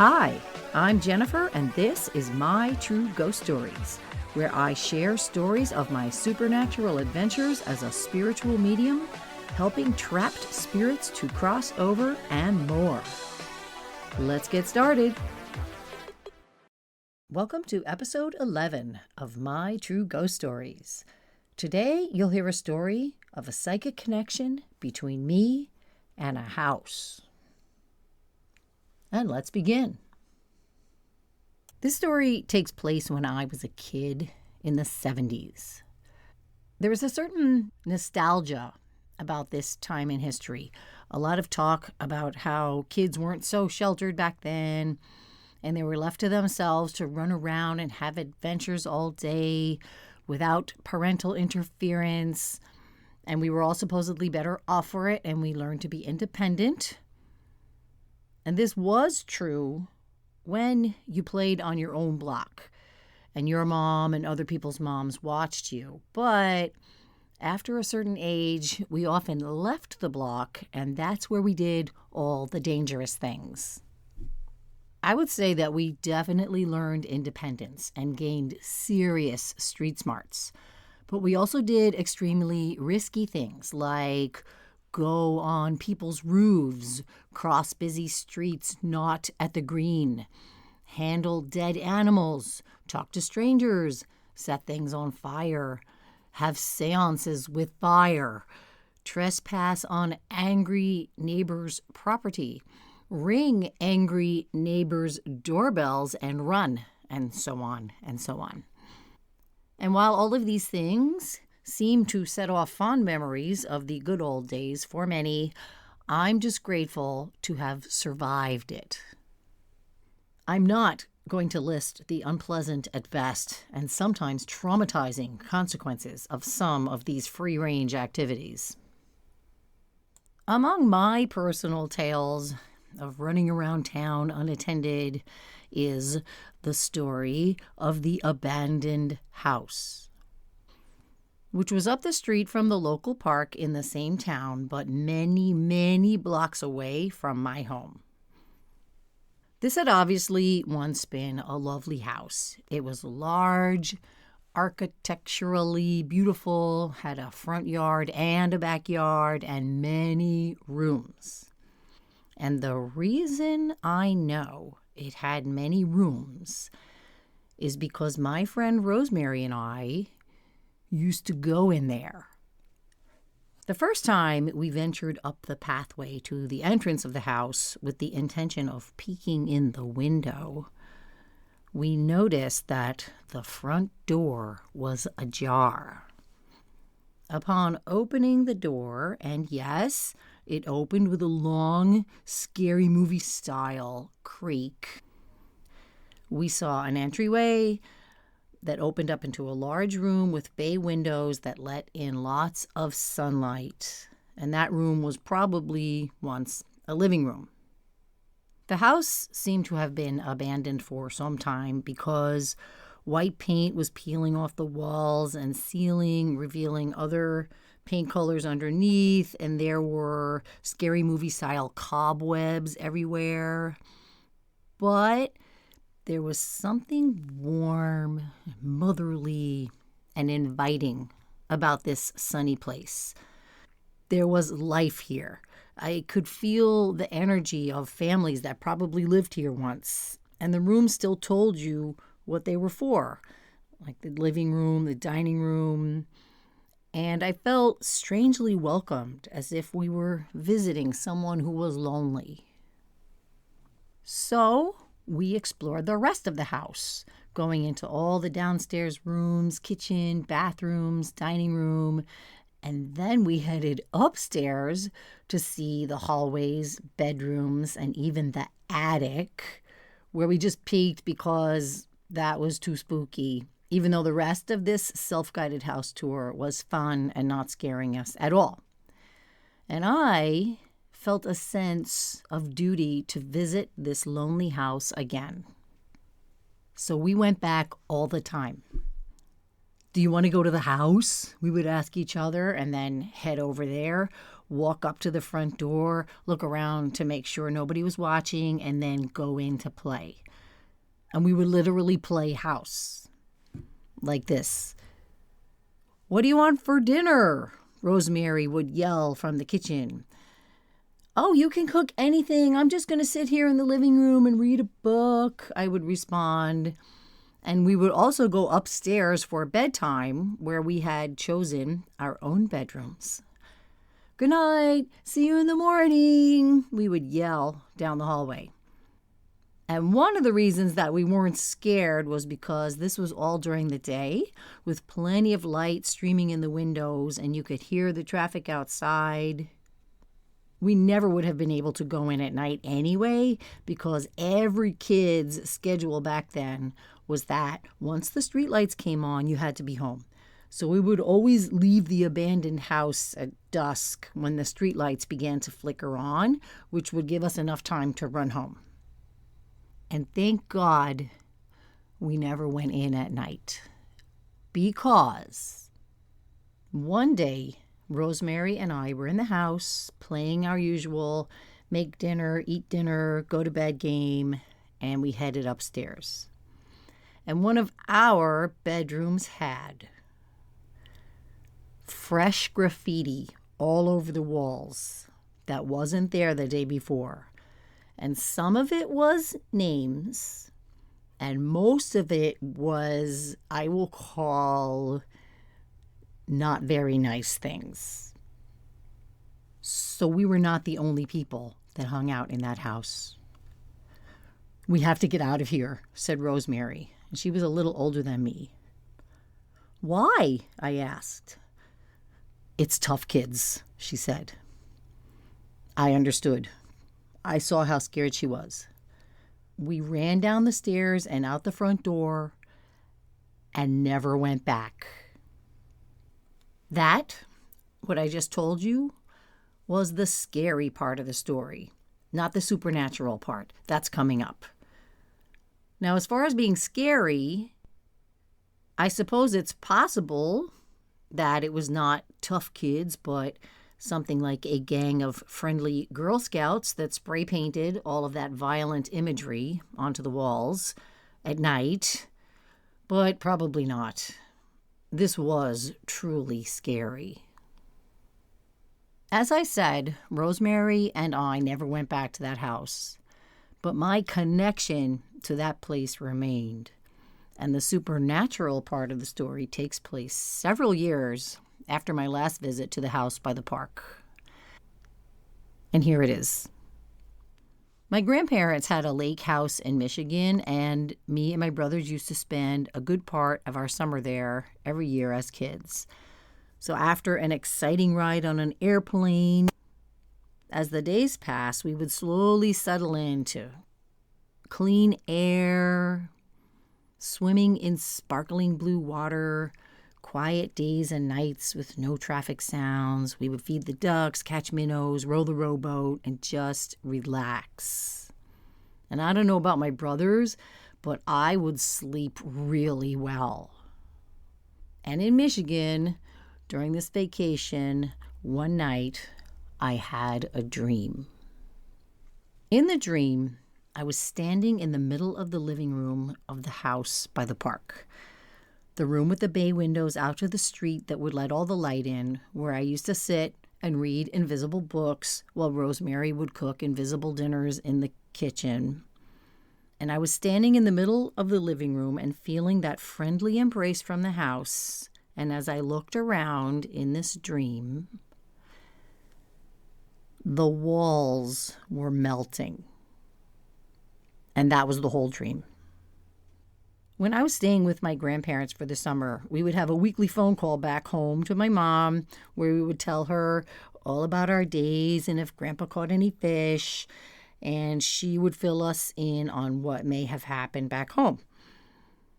Hi, I'm Jennifer, and this is My True Ghost Stories, where I share stories of my supernatural adventures as a spiritual medium, helping trapped spirits to cross over and more. Let's get started. Welcome to episode 11 of My True Ghost Stories. Today, you'll hear a story of a psychic connection between me and a house. And let's begin. This story takes place when I was a kid in the 70s. There was a certain nostalgia about this time in history. A lot of talk about how kids weren't so sheltered back then, and they were left to themselves to run around and have adventures all day without parental interference. And we were all supposedly better off for it, and we learned to be independent. And this was true when you played on your own block and your mom and other people's moms watched you. But after a certain age, we often left the block, and that's where we did all the dangerous things. I would say that we definitely learned independence and gained serious street smarts. But we also did extremely risky things like go on people's roofs, cross busy streets not at the green, handle dead animals, talk to strangers, set things on fire, have seances with fire, trespass on angry neighbors' property, ring angry neighbors' doorbells and run, and so on and so on. And while all of these things seem to set off fond memories of the good old days for many, I'm just grateful to have survived it. I'm not going to list the unpleasant at best and sometimes traumatizing consequences of some of these free-range activities. Among my personal tales of running around town unattended is the story of the abandoned house, which was up the street from the local park in the same town, but many, many blocks away from my home. This had obviously once been a lovely house. It was large, architecturally beautiful, had a front yard and a backyard, and many rooms. And the reason I know it had many rooms is because my friend Rosemary and I used to go in there. The first time we ventured up the pathway to the entrance of the house with the intention of peeking in the window, we noticed that the front door was ajar. Upon opening the door, and yes, it opened with a long, scary movie-style creak, we saw an entryway that opened up into a large room with bay windows that let in lots of sunlight. And that room was probably once a living room. The house seemed to have been abandoned for some time because white paint was peeling off the walls and ceiling, revealing other paint colors underneath, and there were scary movie-style cobwebs everywhere. But there was something warm, motherly, and inviting about this sunny place. There was life here. I could feel the energy of families that probably lived here once, and the rooms still told you what they were for, like the living room, the dining room. And I felt strangely welcomed, as if we were visiting someone who was lonely. So we explored the rest of the house, going into all the downstairs rooms, kitchen, bathrooms, dining room, and then we headed upstairs to see the hallways, bedrooms, and even the attic, where we just peeked because that was too spooky, even though the rest of this self-guided house tour was fun and not scaring us at all. And I felt a sense of duty to visit this lonely house again. So we went back all the time. Do you want to go to the house? We would ask each other and then head over there, walk up to the front door, look around to make sure nobody was watching, and then go in to play. And we would literally play house like this. What do you want for dinner? Rosemary would yell from the kitchen. Oh, you can cook anything. I'm just going to sit here in the living room and read a book, I would respond. And we would also go upstairs for bedtime, where we had chosen our own bedrooms. Good night. See you in the morning, we would yell down the hallway. And one of the reasons that we weren't scared was because this was all during the day, with plenty of light streaming in the windows, and you could hear the traffic outside. We never would have been able to go in at night anyway, because every kid's schedule back then was that once the streetlights came on, you had to be home. So we would always leave the abandoned house at dusk when the streetlights began to flicker on, which would give us enough time to run home. And thank God we never went in at night, because one day Rosemary and I were in the house playing our usual make dinner, eat dinner, go to bed game, and we headed upstairs. And one of our bedrooms had fresh graffiti all over the walls that wasn't there the day before. And some of it was names, and most of it was, I will call, not very nice things. So we were not the only people that hung out in that house. We have to get out of here, said Rosemary, and she was a little older than me. Why? I asked. It's tough kids, she said. I understood. I saw how scared she was. We ran down the stairs and out the front door and never went back. That, what I just told you, was the scary part of the story, not the supernatural part. That's coming up. Now, as far as being scary, I suppose it's possible that it was not tough kids, but something like a gang of friendly Girl Scouts that spray painted all of that violent imagery onto the walls at night, but probably not. This was truly scary. As I said, Rosemary and I never went back to that house, but my connection to that place remained. And the supernatural part of the story takes place several years after my last visit to the house by the park. And here it is. My grandparents had a lake house in Michigan, and me and my brothers used to spend a good part of our summer there every year as kids. So after an exciting ride on an airplane, as the days passed, we would slowly settle into clean air, swimming in sparkling blue water, quiet days and nights with no traffic sounds. We would feed the ducks, catch minnows, row the rowboat, and just relax. And I don't know about my brothers, but I would sleep really well. And in Michigan, during this vacation, one night, I had a dream. In the dream, I was standing in the middle of the living room of the house by the park. The room with the bay windows out to the street that would let all the light in, where I used to sit and read invisible books while Rosemary would cook invisible dinners in the kitchen. And I was standing in the middle of the living room and feeling that friendly embrace from the house. And as I looked around in this dream, the walls were melting. And that was the whole dream. When I was staying with my grandparents for the summer, we would have a weekly phone call back home to my mom where we would tell her all about our days and if Grandpa caught any fish, and she would fill us in on what may have happened back home.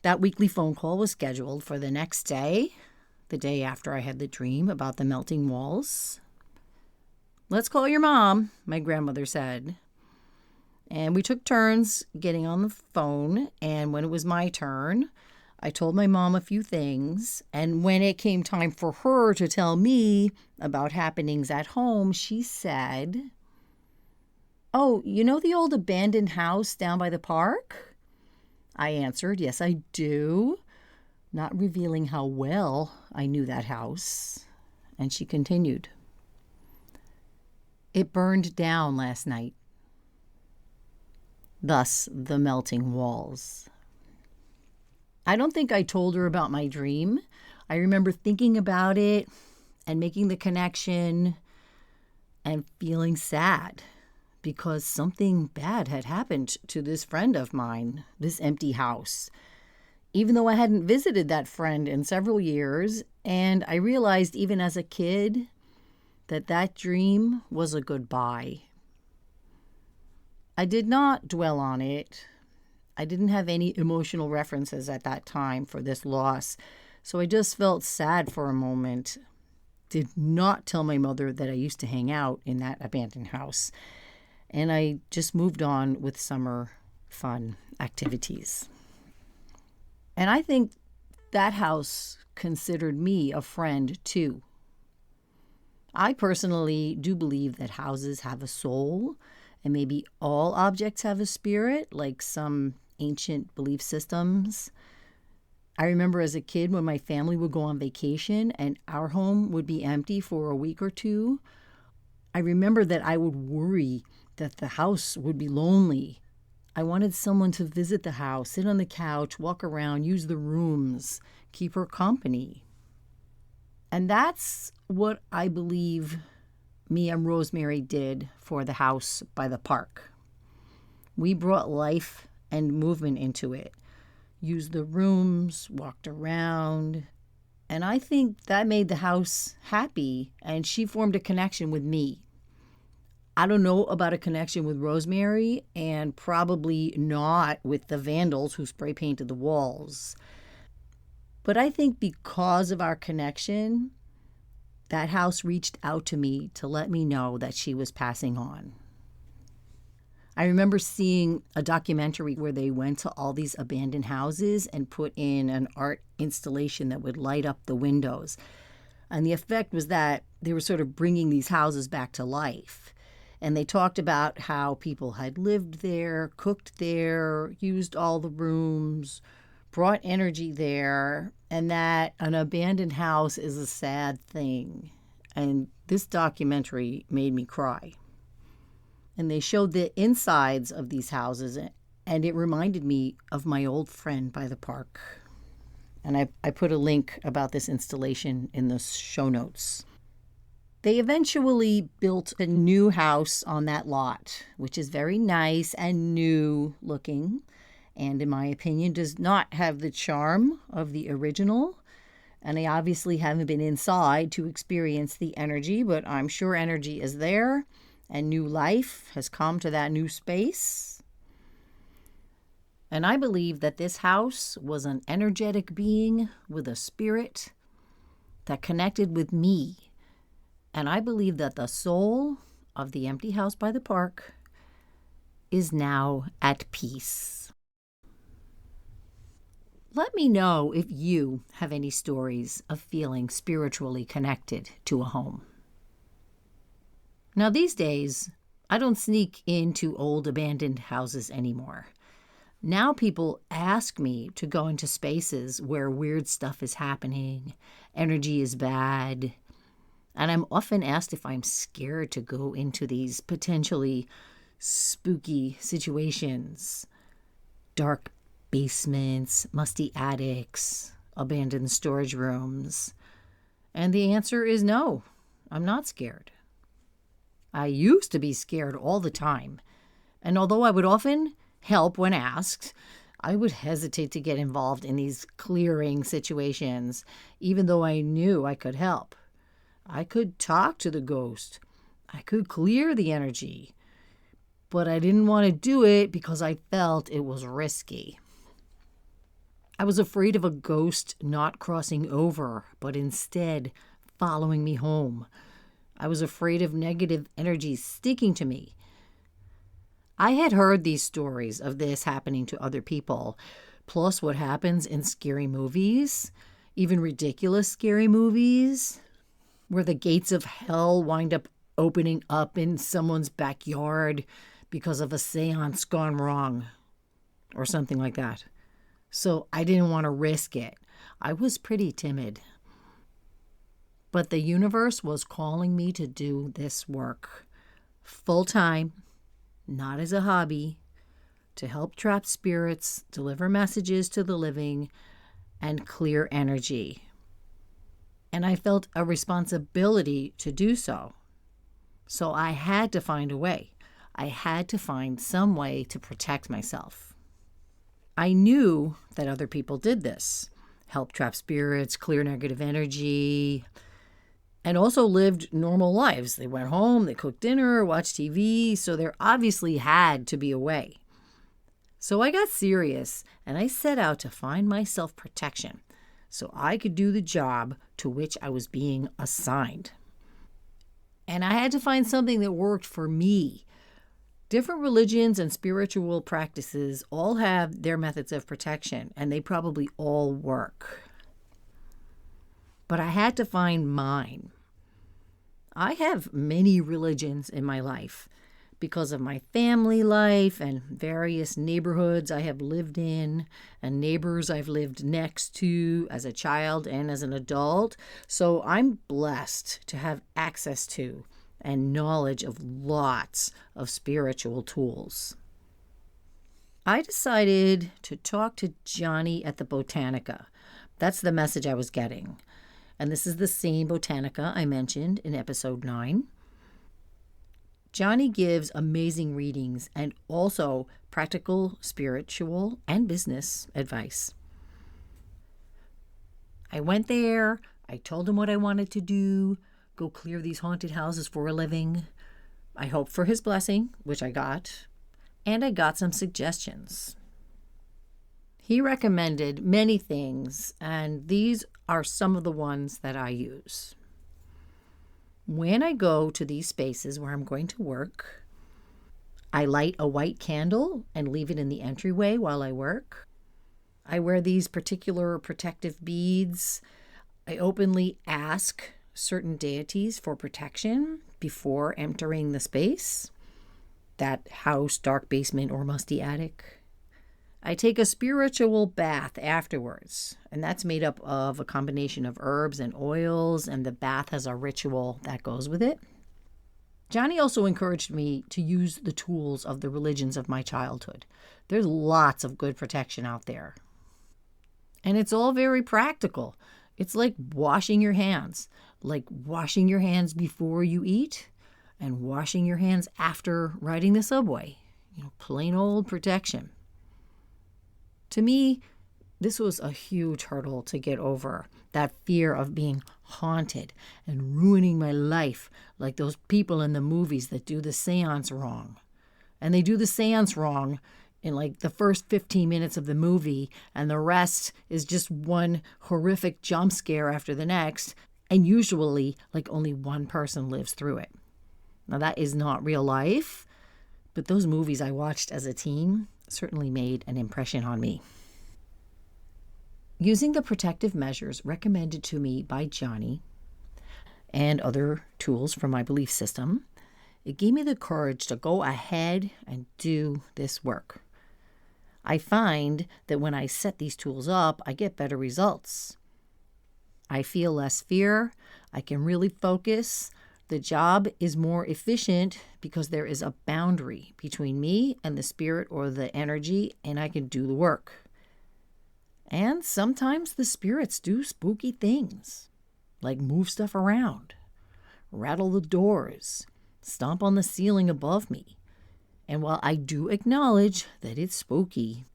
That weekly phone call was scheduled for the next day, the day after I had the dream about the melting walls. Let's call your mom, my grandmother said. And we took turns getting on the phone, and when it was my turn, I told my mom a few things, and when it came time for her to tell me about happenings at home, she said, "Oh, you know the old abandoned house down by the park?" I answered, "Yes, I do," not revealing how well I knew that house. And she continued, "It burned down last night, thus the melting walls." I don't think I told her about my dream. I remember thinking about it and making the connection and feeling sad because something bad had happened to this friend of mine, this empty house. Even though I hadn't visited that friend in several years, and I realized even as a kid that that dream was a goodbye. I did not dwell on it. I didn't have any emotional references at that time for this loss, so I just felt sad for a moment. Did not tell my mother that I used to hang out in that abandoned house, and I just moved on with summer fun activities. And I think that house considered me a friend too. I personally do believe that houses have a soul, and maybe all objects have a spirit, like some ancient belief systems. I remember as a kid when my family would go on vacation and our home would be empty for a week or two. I remember that I would worry that the house would be lonely. I wanted someone to visit the house, sit on the couch, walk around, use the rooms, keep her company. And that's what I believe me and Rosemary did for the house by the park. We brought life and movement into it, used the rooms, walked around, and I think that made the house happy, and she formed a connection with me. I don't know about a connection with Rosemary, and probably not with the vandals who spray painted the walls. But I think because of our connection, that house reached out to me to let me know that she was passing on. I remember seeing a documentary where they went to all these abandoned houses and put in an art installation that would light up the windows. And the effect was that they were sort of bringing these houses back to life. And they talked about how people had lived there, cooked there, used all the rooms, brought energy there, and that an abandoned house is a sad thing. And this documentary made me cry. And they showed the insides of these houses, and it reminded me of my old friend by the park. And I put a link about this installation in the show notes. They eventually built a new house on that lot, which is very nice and new looking, and in my opinion does not have the charm of the original. And I obviously haven't been inside to experience the energy, but I'm sure energy is there. And new life has come to that new space. And I believe that this house was an energetic being with a spirit that connected with me. And I believe that the soul of the empty house by the park is now at peace. Let me know if you have any stories of feeling spiritually connected to a home. Now, these days, I don't sneak into old abandoned houses anymore. Now people ask me to go into spaces where weird stuff is happening, energy is bad, and I'm often asked if I'm scared to go into these potentially spooky situations. Dark basements, musty attics, abandoned storage rooms. And the answer is no, I'm not scared. I used to be scared all the time, and although I would often help when asked, I would hesitate to get involved in these clearing situations, even though I knew I could help. I could talk to the ghost. I could clear the energy, but I didn't want to do it because I felt it was risky. I was afraid of a ghost not crossing over, but instead following me home. I was afraid of negative energy sticking to me. I had heard these stories of this happening to other people, plus what happens in scary movies, even ridiculous scary movies, where the gates of hell wind up opening up in someone's backyard because of a seance gone wrong or something like that. So I didn't want to risk it. I was pretty timid. But the universe was calling me to do this work full time, not as a hobby, to help trapped spirits, deliver messages to the living, and clear energy. And I felt a responsibility to do so. So I had to find a way. I had to find some way to protect myself. I knew that other people did this, help trap spirits, clear negative energy, and also lived normal lives. They went home, they cooked dinner, watched TV, so there obviously had to be a way. So I got serious and I set out to find myself protection so I could do the job to which I was being assigned. And I had to find something that worked for me. Different religions and spiritual practices all have their methods of protection, and they probably all work. But I had to find mine. I have many religions in my life because of my family life and various neighborhoods I have lived in and neighbors I've lived next to as a child and as an adult. So I'm blessed to have access to and knowledge of lots of spiritual tools. I decided to talk to Johnny at the Botanica. That's the message I was getting. And this is the same Botanica I mentioned in episode 9. Johnny gives amazing readings and also practical, spiritual, and business advice. I went there. I told him what I wanted to do, go clear these haunted houses for a living. I hoped for his blessing, which I got, and I got some suggestions. He recommended many things, and these are some of the ones that I use. When I go to these spaces where I'm going to work, I light a white candle and leave it in the entryway while I work. I wear these particular protective beads. I openly ask certain deities for protection before entering the space, that house, dark basement, or musty attic. I take a spiritual bath afterwards, and that's made up of a combination of herbs and oils, and the bath has a ritual that goes with it. Johnny also encouraged me to use the tools of the religions of my childhood. There's lots of good protection out there. And it's all very practical. It's like washing your hands before you eat and washing your hands after riding the subway. Plain old protection. To me, this was a huge hurdle to get over, that fear of being haunted and ruining my life like those people in the movies that do the seance wrong. And they do the seance wrong in like the first 15 minutes of the movie, and the rest is just one horrific jump scare after the next, and usually like only one person lives through it. Now that is not real life, but those movies I watched as a teen certainly made an impression on me. Using the protective measures recommended to me by Johnny and other tools from my belief system, it gave me the courage to go ahead and do this work. I find that when I set these tools up, I get better results. I feel less fear. I can really focus. The job is more efficient because there is a boundary between me and the spirit or the energy, and I can do the work. And sometimes the spirits do spooky things, like move stuff around, rattle the doors, stomp on the ceiling above me. And while I do acknowledge that it's spooky,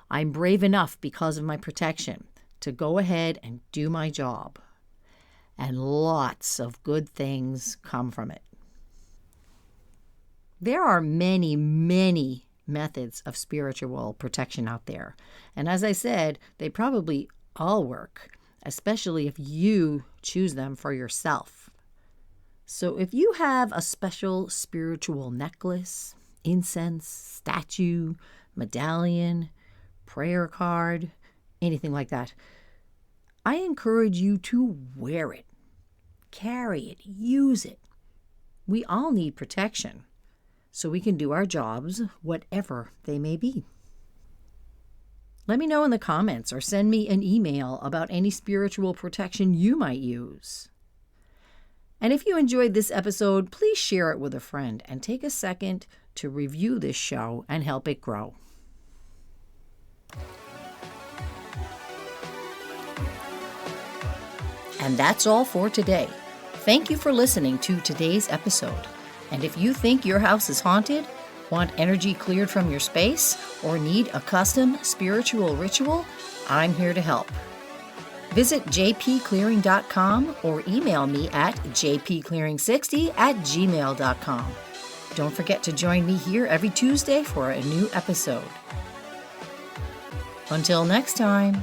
I'm brave enough because of my protection to go ahead and do my job. And lots of good things come from it. There are many, many methods of spiritual protection out there. And as I said, they probably all work, especially if you choose them for yourself. So if you have a special spiritual necklace, incense, statue, medallion, prayer card, anything like that. I encourage you to wear it, carry it, use it. We all need protection, so we can do our jobs, whatever they may be. Let me know in the comments or send me an email about any spiritual protection you might use. And if you enjoyed this episode, please share it with a friend and take a second to review this show and help it grow. And that's all for today. Thank you for listening to today's episode. And if you think your house is haunted, want energy cleared from your space, or need a custom spiritual ritual, I'm here to help. Visit jpclearing.com or email me at jpclearing60@gmail.com. Don't forget to join me here every Tuesday for a new episode. Until next time.